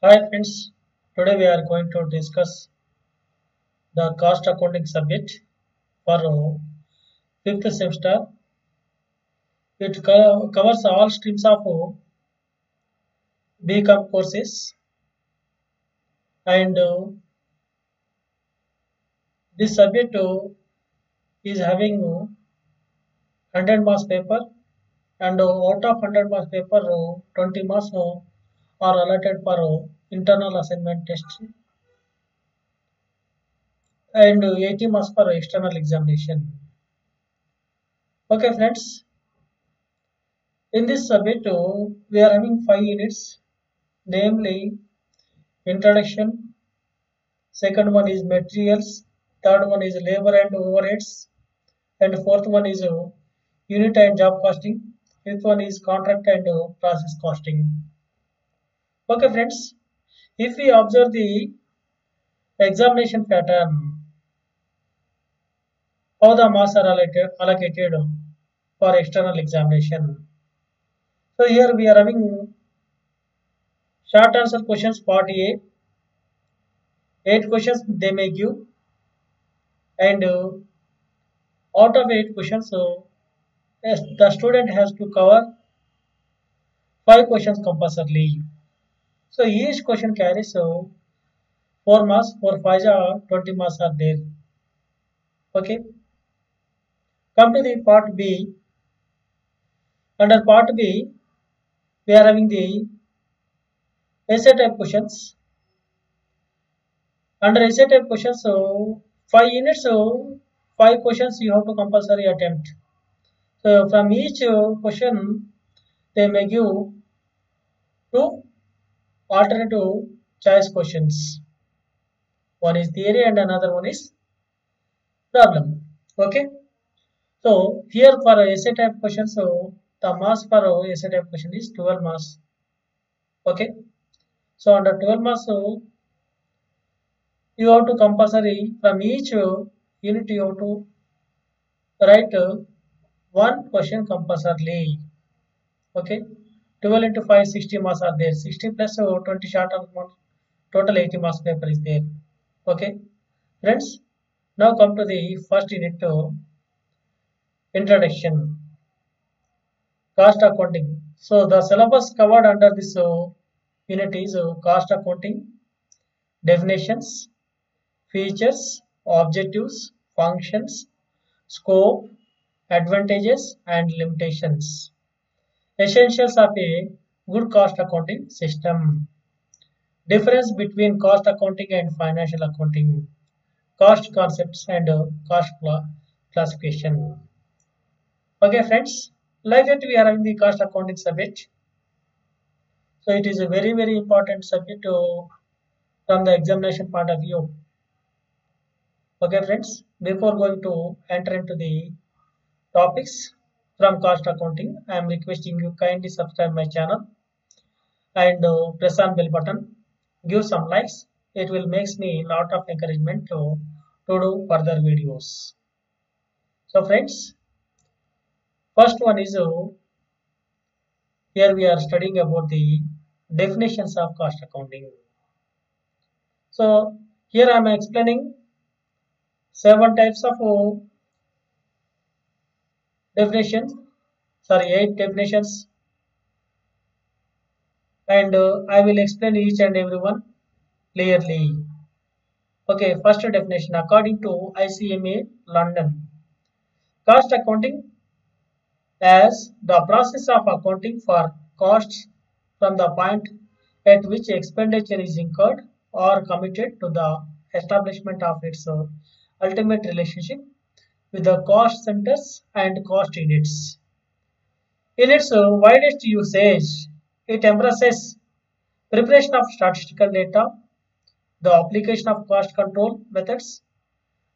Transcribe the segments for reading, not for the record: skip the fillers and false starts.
Hi friends, today we are going to discuss the cost accounting subject for fifth semester. It covers all streams of BCom courses and this subject is having 100 marks paper and out of 100 marks paper 20 marks are allotted for internal assignment test and 80 marks for external examination. Okay friends, in this subject we are having 5 units, namely introduction, second one is materials, third one is labor and overheads, and fourth one is unit and job costing, fifth one is contract and process costing. Okay friends, if we observe the examination pattern, how the marks are allocated for external examination. So here we are having short answer questions part A, 8 questions they may give, and out of 8 questions, yes, the student has to cover 5 questions compulsorily. So each question carries 4 marks, for 5 are 20 marks are there. Okay. Come to the part B. Under part B, we are having the essay type questions. Under essay type questions, so 5 units, so 5 questions you have to compulsory attempt. So from each question, they may give 2 alternative choice questions. One is theory and another one is problem. Okay. So here for essay type question, so the mass for essay type question is 12 mass. Okay. So under 12 mass, so you have to compulsory from each unit you have to write one question compulsorily. Okay. 12 into 5, 60 marks are there. 60 plus 20 short of marks, total 80 marks paper is there. Okay. Friends, now come to the first unit introduction. Cost accounting. So the syllabus covered under this unit is cost accounting, definitions, features, objectives, functions, scope, advantages, and limitations. Essentials of a good cost accounting system. Difference between cost accounting and financial accounting. Cost concepts and cost classification. Okay, friends. Like that, we are having the cost accounting subject. So it is a very important subject from the examination point of view. Okay, friends. Before going to enter into the topics from cost accounting, I am requesting you kindly subscribe my channel and press on bell button. Give some likes. It will makes me a lot of encouragement to do further videos. So, friends, first one is here we are studying about the definitions of cost accounting. So here I am explaining 7 types of definitions, sorry 8 definitions, and I will explain each and every one clearly. Okay, first definition according to ICMA London. Cost accounting as the process of accounting for costs from the point at which expenditure is incurred or committed to the establishment of its ultimate relationship with the cost centers and cost units. In its widest usage, it embraces preparation of statistical data, the application of cost control methods,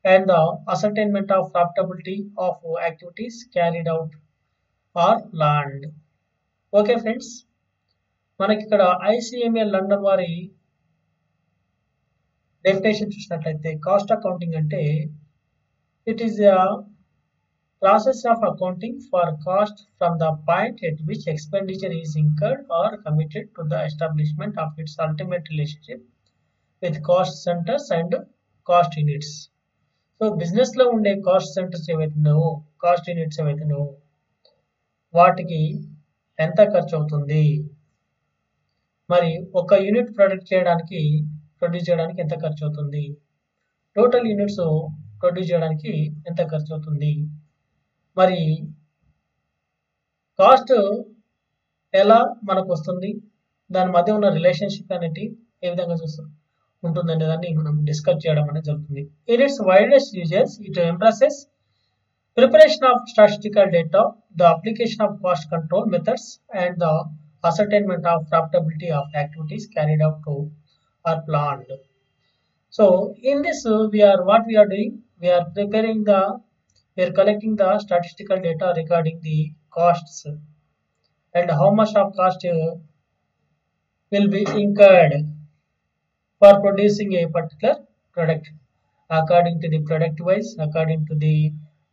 and the ascertainment of profitability of activities carried out or learned. Okay friends, మనకి ఇక్కడ ఐసిఎంఎల్ London వారి definition చూసినట్లయితే cost accounting అంటే it is Process of accounting for cost from the point at which expenditure is incurred or committed to the establishment of its ultimate relationship with cost centers and cost units. So business లో ఉండే cost centres ఏవైతే ఉన్నావో cost units ఏవైతే ఉన్నావో వాటికి ఎంత ఖర్చు అవుతుంది, మరి ఒక యూనిట్ ప్రొడ్యూస్ చేయడానికి ఎంత ఖర్చు అవుతుంది, టోటల్ యూనిట్స్ ప్రొడ్యూస్ చేయడానికి ఎంత ఖర్చు అవుతుంది, మరి కాస్ట్ ఎలా మనకు వస్తుంది, దాని మధ్య ఉన్న రిలేషన్షిప్ అనేది ఏ విధంగా ఉంటుందనే దాన్ని మనం డిస్కస్ చేయడం అనేది జరుగుతుంది. In its widest uses it embraces preparation of statistical data, the application of cost control methods, and the ascertainment of profitability of activities carried out to or planned. So in this we are doing, we are collecting the statistical data regarding the costs and how much of cost will be incurred for producing a particular product according to the product wise, according to the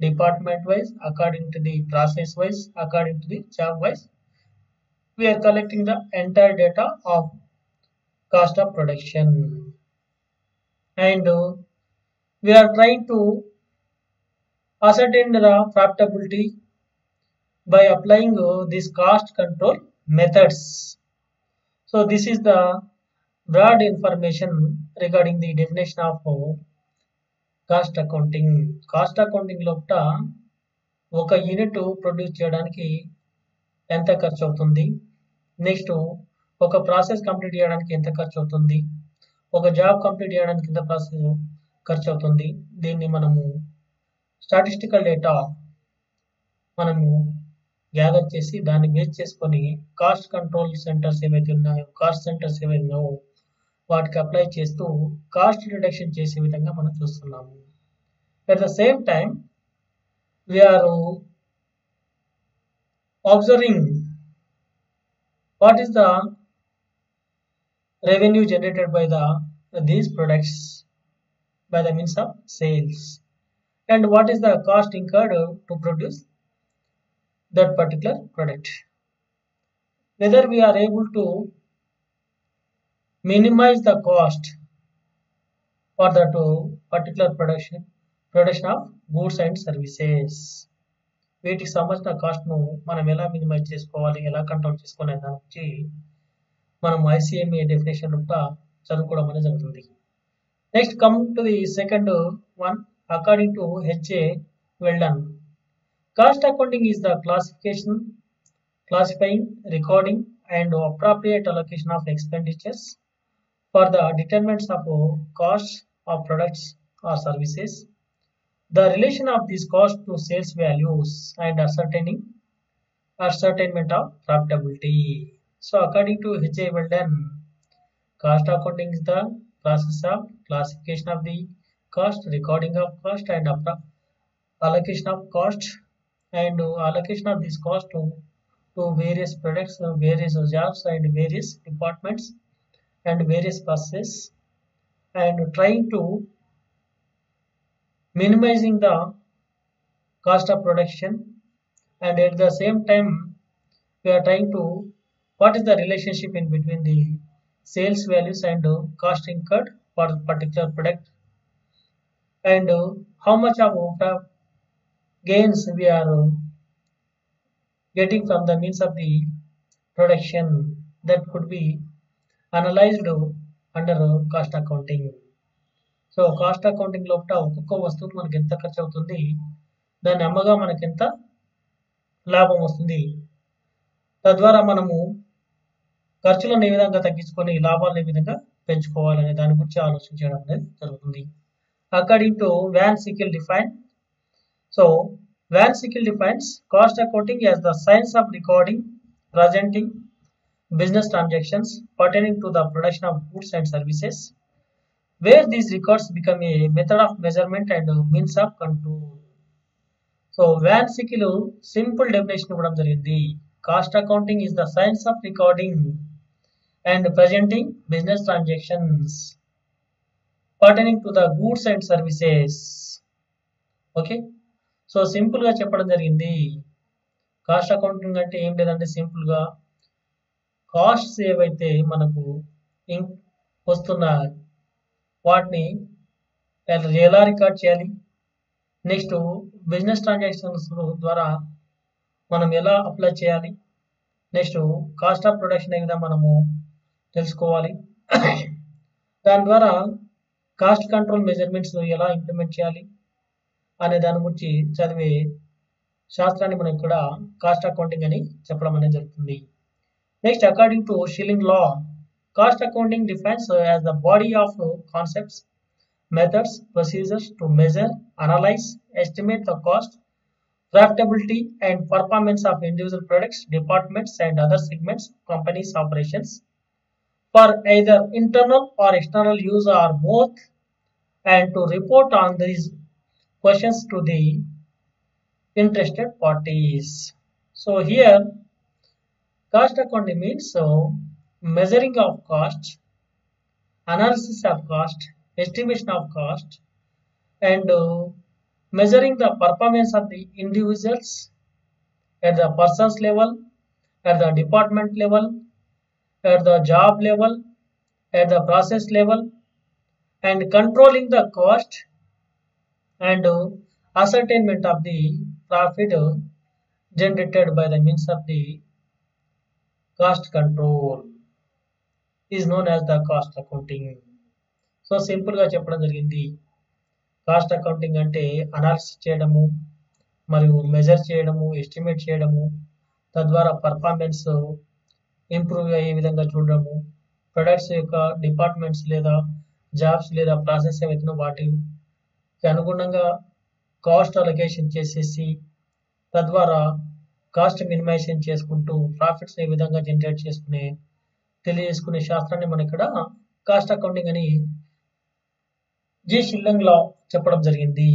department wise, according to the process wise, according to the job wise. We are collecting the entire data of cost of production, and we are trying to ascertain the profitability by applying these cost control methods. So this is the broad information regarding the definition of cost accounting లోపల ఒక unit produce చేయడానికి ఎంత ఖర్చు అవుతుంది, next ఒక process complete చేయడానికి ఎంత ఖర్చు అవుతుంది, ఒక జాబ్ కంప్లీట్ చేయడానికి ఎంత ప్రాసెస్ ఖర్చు అవుతుంది, దీన్ని మనము స్టాటిస్టికల్ డేటా మనము గ్యాదర్ చేసి దాన్ని బేస్ చేసుకొని కాస్ట్ కంట్రోల్ సెంటర్స్ ఏవైతే ఉన్నాయో వాటికి అప్లై చేస్తూ కాస్ట్ రిడక్షన్ చేసే విధంగా మనం చూస్తున్నాము. At the same time we are observing what is the revenue generated by these products by the means of sales, and what is the cost incurred to produce that particular product. Whether we are able to minimize the cost for that particular production of goods and services. వీటికి సంబంధించిన కాస్ట్ను మనం ఎలా minimise చేసుకోవాలి, ఎలా control చేసుకోవాలి దాని గురించి మనం ICMA డెఫినేషన్ కూడా చదువుకోవడం అనేది జరుగుతుంది. Next come to the second one, according to HA Weldon. Cost accounting is the classifying, recording and appropriate allocation of expenditures for the determinants of costs of products or services, the relation of these costs to sales values, and ascertainment of profitability. So according to H.A. Weldon, cost accounting is the process of classification of the cost, recording of cost, and allocation of cost, and allocation of this cost to various products, various jobs, and various departments and various processes, and trying to minimizing the cost of production, and at the same time we are trying to what is the relationship in between the sales values and cost incurred for a particular product, and how much of gains we are getting from the means of the production that could be analysed under cost accounting. So cost accounting లోపల ఒక్కొక్క వస్తువుకి మనకి ఎంత ఖర్చు అవుతుంది, దాన్ని అమ్మగా మనకి ఎంత లాభం వస్తుంది, తద్వారా మనము ఖర్చులను ఏ విధంగా తగ్గించుకొని లాభాలను ఏ విధంగా పెంచుకోవాలనే దాని గురించి ఆలోచించడం అనేది జరుగుతుంది. According to van sickle define, so van sickle defines cost accounting as the science of recording, presenting business transactions pertaining to the production of goods and services, where these records become a method of measurement and means of control. So Van Sickle simple definition ఇవ్వడం జరిగింది. Cost accounting is the science of recording and presenting business transactions pertaining to the goods and services. Okay, so సింపుల్గా చెప్పడం జరిగింది. Cost accounting అంటే ఏం లేదంటే సింపుల్గా costs ఏవైతే మనకు వస్తున్న వాటిని ఎలా రికార్డ్ చేయాలి, నెక్స్ట్ బిజినెస్ ట్రాన్సాక్షన్స్ ద్వారా మనం ఎలా అప్లై చేయాలి, నెక్స్ట్ కాస్ట్ ఆఫ్ ప్రొడక్షన్ ఏ విధంగా మనము తెలుసుకోవాలి, దాని ద్వారా కాస్ట్ కంట్రోల్ మెజర్మెంట్స్ ఎలా ఇంప్లిమెంట్ చేయాలి అనే దాని గురించి చదివే శాస్త్రాన్ని మనం ఇక్కడ కాస్ట్ అకౌంటింగ్ అని చెప్పడం అనేది జరుగుతుంది. Next, according to shilling law, cost accounting defines as the body of concepts, methods, procedures to measure, analyze, estimate the cost, profitability and performance of individual products, departments and other segments of companies' operations for either internal or external use or both, and to report on these questions to the interested parties. So here cost accounting means measuring of cost, analysis of cost, estimation of cost, and measuring the performance of the individuals at the persons level, at the department level, at the job level, at the process level, and controlling the cost and ascertainment of the profit generated by the means of the cost control is known as the cost accounting. So సింపుల్గా చెప్పడం జరిగింది. Cost accounting అంటే analysis చేయడము మరియు measure చేయడము, estimate చేయడము, తద్వారా performance improve అయ్యే విధంగా చూడడము, ప్రొడక్ట్స్ యొక్క డిపార్ట్మెంట్స్ లేదా జాబ్స్ లేదా ప్రాసెస్ ఏవైతే వాటికి అనుగుణంగా కాస్ట్ అలొకేషన్ చేసేసి తద్వారా కాస్ట్ మినిమైజేషన్ చేసుకుంటూ ప్రాఫిట్స్ ఏ విధంగా జనరేట్ తెలియజేసుకునే శాస్త్రాన్ని మనం ఇక్కడ కాస్ట్ అకౌంటింగ్ అని జి షిల్లింగ్ లా చెప్పడం జరిగింది.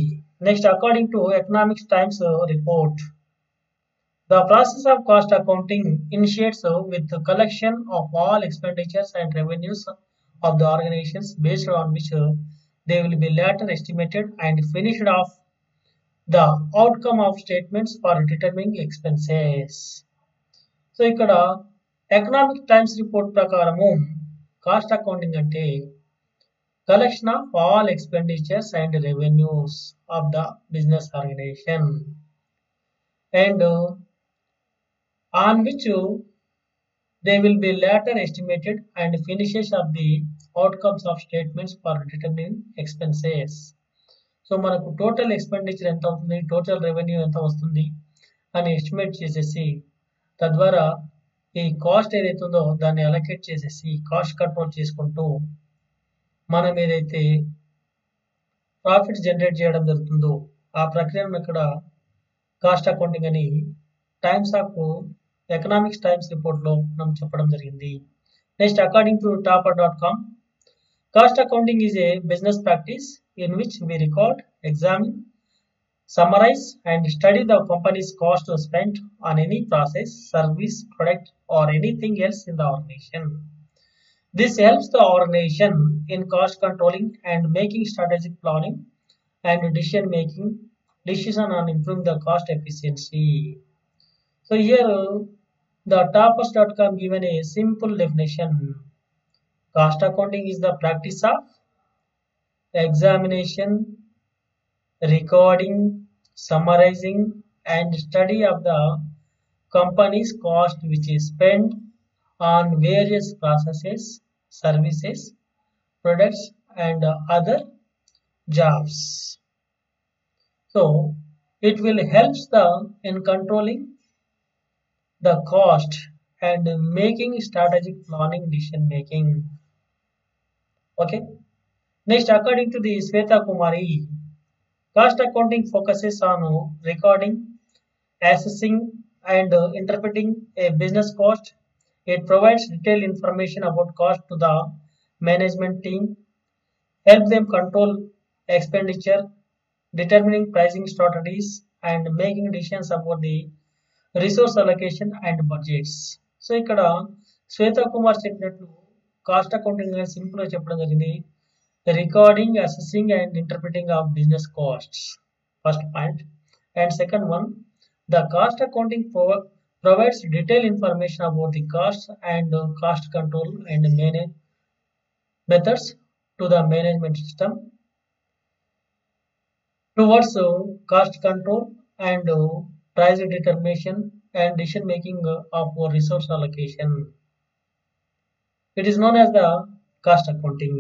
Next, according to Economics Times report, the process of cost accounting initiates with collection of all expenditures and revenues of the organizations based on which they will be later estimated and finished of the outcome of statements for determining expenses. So ఇక్కడ Economic Times report ప్రకారము cost accounting అంటే collection of all expenditures and revenues of the business organization and on which they will be later estimated and finishes of the outcomes of statements for determining expenses. So మనకు total expenditure ఎంత అవుతుంది, total revenue ఎంత వస్తుంది అని estimate చేసేసి తద్వారా ఈ cost ఏదైతే ఉందో దాన్ని అలొకేట్ చేసేసి కాస్ట్ కంట్రోల్ చేసుకుంటూ మనం ఏదైతే ప్రాఫిట్స్ జనరేట్ చేయడం జరుగుతుందో ఆ ప్రక్రియను ఇక్కడ కాస్ట్ అకౌంటింగ్ అని టైమ్స్ ఆఫ్ ఎకనామిక్స్ టైమ్స్ రిపోర్ట్లో మనం చెప్పడం జరిగింది. నెక్స్ట్, అకార్డింగ్ టు టాపర్.com, cost accounting is a business practice in which we record, examine, summarize and study the company's cost spent on any process, service, product or anything else in the organization. This helps the organization in cost controlling and making strategic planning and decision on improving the cost efficiency. So here the toppers.com given a simple definition. Cost accounting is the practice of examination, recording, summarizing and study of the company's cost which is spent on various processes, services, products and other jobs. So it will help in controlling the cost and making strategic planning, decision making. Okay. Next, according to the Sweta Kumari, cost accounting focuses on recording, assessing and interpreting a business cost. It provides detailed information about cost to the management team, help them control expenditure, determining pricing strategies and making decisions about the resource allocation and budgets. So ఇక్కడ శ్వేతా కుమార్ చెప్పినట్లు cost accounting అనేది simple గా చెప్పడం జరిగింది. Recording, assessing and interpreting of business costs first point. And second one, the cost accounting provides detailed information about the costs and cost control and manage methods to the management system towards cost control and price determination and decision making of resource allocation. It is known as the cost accounting.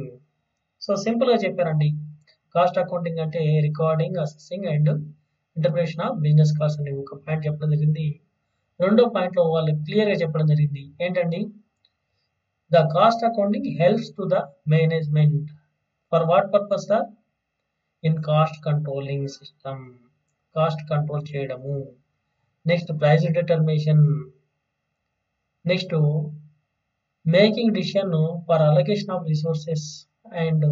So సింపుల్గా చెప్పారండి. Cost accounting అంటే recording, assessing and interpretation of business cost అని ఒక point చెప్పడం జరిగింది. రెండో పాయింట్లో వాళ్ళు క్లియర్గా చెప్పడం జరిగింది. ఏంటండి? The cost accounting helps to the management for what purpose? The in cost controlling system, cost control చేయడము. Next price determination. Next making decision for allocation of resources and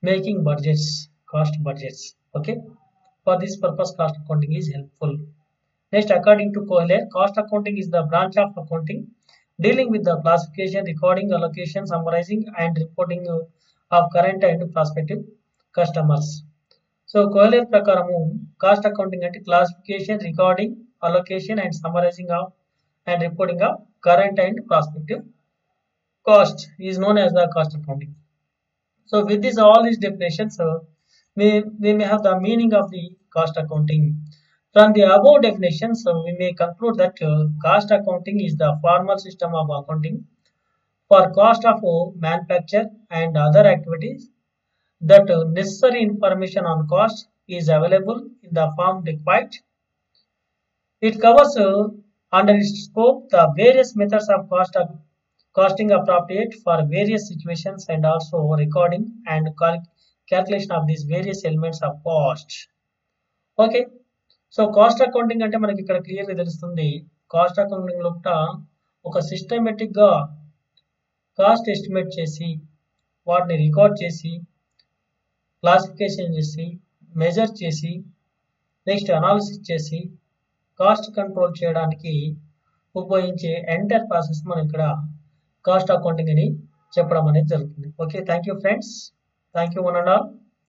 making budgets, cost budgets. Okay, for this purpose cost accounting is helpful. Next, according to Kohler, cost accounting is the branch of accounting dealing with the classification, recording, allocation, summarizing and reporting of current and prospective customers. So Kohler prakaramu cost accounting ante classification, recording, allocation and summarizing of and reporting of current and prospective cost is known as the cost accounting. So with this all these definitions, we may have the meaning of the cost accounting. From the above definitions, we may conclude that cost accounting is the formal system of accounting for cost of manufacture and other activities that necessary information on cost is available in the form required. It covers under its scope the various methods of costing appropriate for various situations and also recording and calculation of these various elements of cost. Okay, so cost accounting అంటే మనకి ఇక్కడ క్లియర్గా తెలుస్తుంది. Cost accounting లోపల ఒక సిస్టమేటిక్గా cost estimate చేసి వాటిని రికార్డ్ చేసి క్లాసిఫికేషన్ చేసి మెజర్ చేసి నెక్స్ట్ అనాలిసిస్ చేసి కాస్ట్ కంట్రోల్ చేయడానికి ఉపయోగించే ఎంటైర్ ప్రాసెస్ మనం ఇక్కడ కాస్ట్ అకౌంటింగ్ అని చెప్పడం అనేది జరుగుతుంది. Okay, thank you friends, thank you one and all.